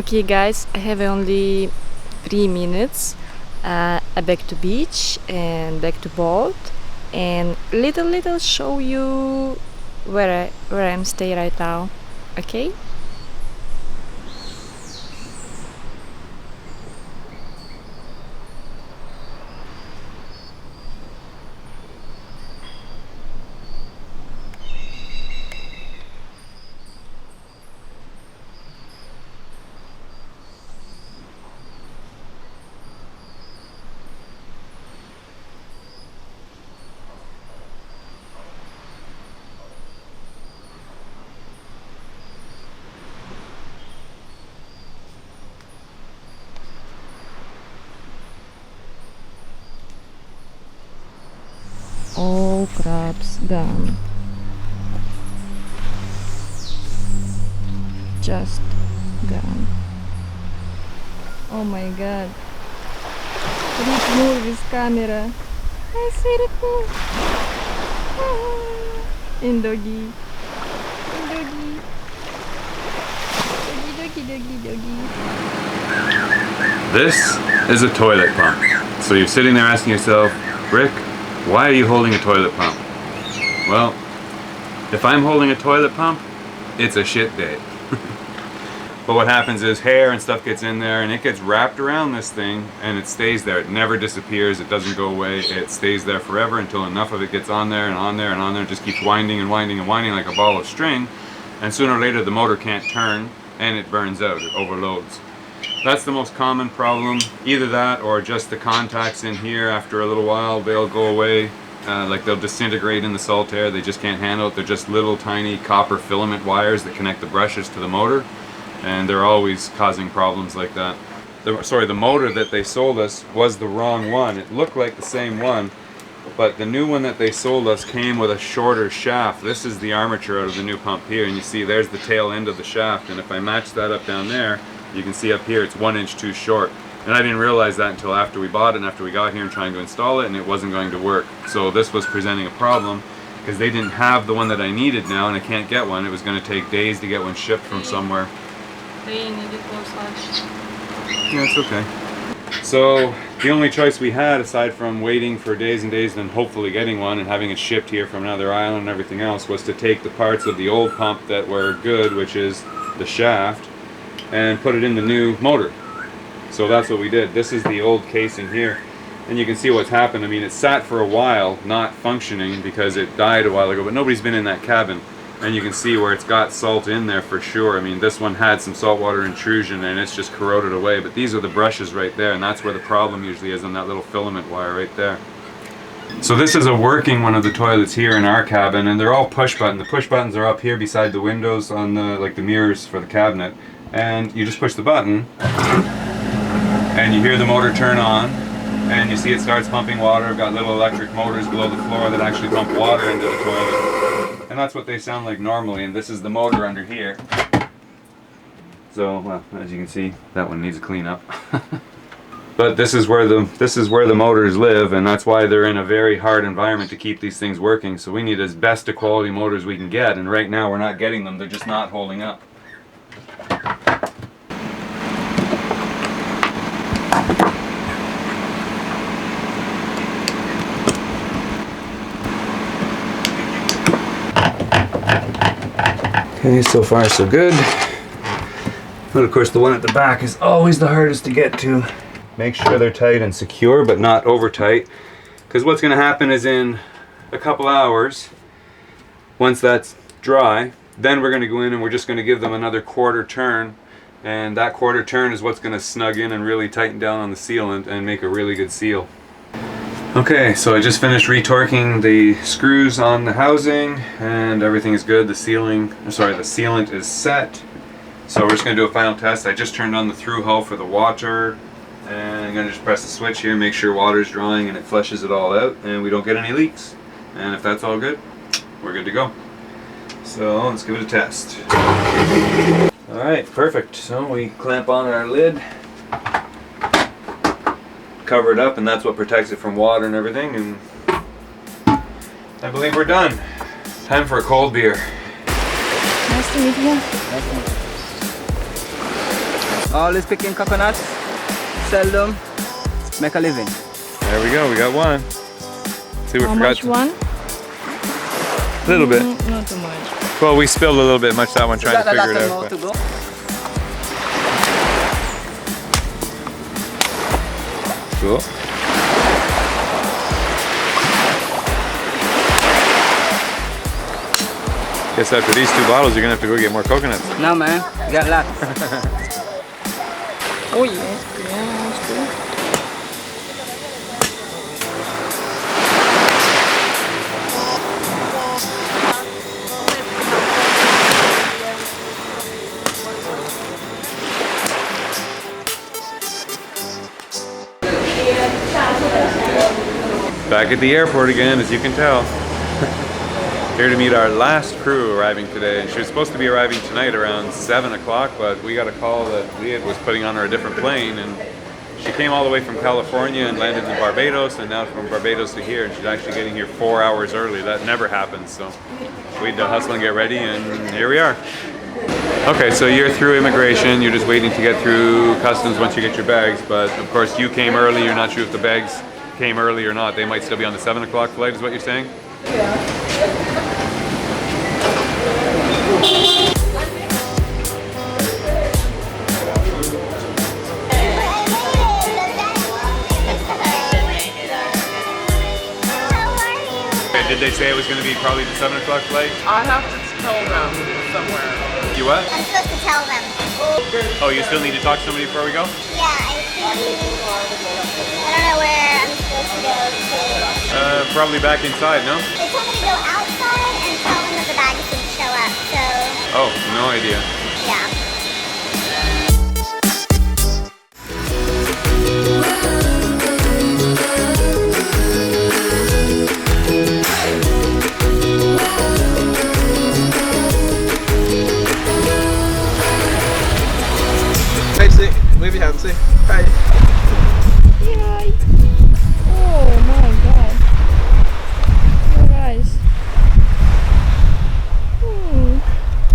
Okay guys, I have only 3 minutes. Back to beach and back to boat, and little show you where I'm stay right now. Okay? All crabs gone. Just gone. Oh my god. Please move this camera. I said it move. In doggy. In doggy. Doggy. This is a toilet pump. So you're sitting there asking yourself, Rick, why are you holding a toilet pump? Well, if I'm holding a toilet pump, it's a shit day. But what happens is hair and stuff gets in there and it gets wrapped around this thing and it stays there. It never disappears, it doesn't go away, it stays there forever until enough of it gets on there and on there and on there. It just keeps winding and winding and winding like a ball of string, and sooner or later the motor can't turn and it burns out, it overloads. That's the most common problem. Either that or just the contacts in here, after a little while they'll go away, like they'll disintegrate in the salt air. They just can't handle it. They're just little tiny copper filament wires that connect the brushes to the motor, and they're always causing problems like that. The motor that they sold us was the wrong one. It looked like the same one, but the new one that they sold us came with a shorter shaft. This is the armature out of the new pump here, and you see there's the tail end of the shaft, and if I match that up down there, you can see up here it's 1 inch too short. And I didn't realize that until after we bought it and after we got here and trying to install it, and it wasn't going to work. So this was presenting a problem because they didn't have the one that I needed now, and I can't get one. It was going to take days to get one shipped from somewhere. Yeah, it's okay. So the only choice we had, aside from waiting for days and days and hopefully getting one and having it shipped here from another island and everything else, was to take the parts of the old pump that were good, which is the shaft, and put it in the new motor. So that's what we did. This is the old casing here, and you can see what's happened. I mean, it sat for a while not functioning because it died a while ago, but nobody's been in that cabin, and you can see where it's got salt in there for sure. I mean, this one had some saltwater intrusion and it's just corroded away, but these are the brushes right there, and that's where the problem usually is, on that little filament wire right there. So this is a working one of the toilets here in our cabin, and they're all push button. The push buttons are up here beside the windows on the, like the mirrors for the cabinet, and you just push the button and you hear the motor turn on, and you see it starts pumping water. I've got little electric motors below the floor that actually pump water into the toilet, and that's what they sound like normally. And this is the motor under here. So, well, as you can see, that one needs a clean up. But this is where the motors live, and that's why they're in a very hard environment to keep these things working. So we need as best a quality motors we can get, and right now we're not getting them. They're just not holding up. Okay, so far so good. But of course the one at the back is always the hardest to get to. Make sure they're tight and secure, but not over tight, because what's going to happen is in a couple hours, once that's dry, then we're going to go in and we're just going to give them another quarter turn, and that quarter turn is what's going to snug in and really tighten down on the sealant and make a really good seal. Okay, so I just finished retorquing the screws on the housing, and everything is good. The sealant is set. So we're just going to do a final test. I just turned on the through hull for the water, and I'm going to just press the switch here, make sure water is drawing and it flushes it all out and we don't get any leaks. And if that's all good, we're good to go. So let's give it a test. Alright, perfect. So we clamp on our lid, cover it up, and that's what protects it from water and everything, and I believe we're done. Time for a cold beer. Nice to meet you. Always picking coconuts, sell them, make a living. There we go, we got one. See, we How forgot much one? a little bit. Not too much. Well, we spilled a little bit much that one trying to Got a figure lot it more out. to But... go. Cool. Guess after these 2 bottles, you're gonna have to go get more coconuts. No man, got lots. Oh yeah. Yeah, that's good. Back at the airport again, as you can tell. Here to meet our last crew arriving today. She was supposed to be arriving tonight around 7 o'clock, but we got a call that Leah was putting on her a different plane, and she came all the way from California and landed in Barbados, and now from Barbados to here, and she's actually getting here 4 hours early. That never happens, so we had to hustle and get ready, and here we are. Okay, so you're through immigration, you're just waiting to get through customs once you get your bags, but of course you came early, you're not sure if the bags came early or not. They might still be on the 7 o'clock flight, is what you're saying? Okay, did they say it was going to be probably the 7 o'clock flight? I have to tell them somewhere. You what? I'm supposed to tell them. Oh, you still need to talk to somebody before we go? Yeah, I don't know where I'm supposed to go to. Probably back inside, no? They told me to go outside and tell them that the bags didn't show up, so Oh, no idea. yeah. Hey, see, wave your hand, see. Hi. Yay! Oh my god.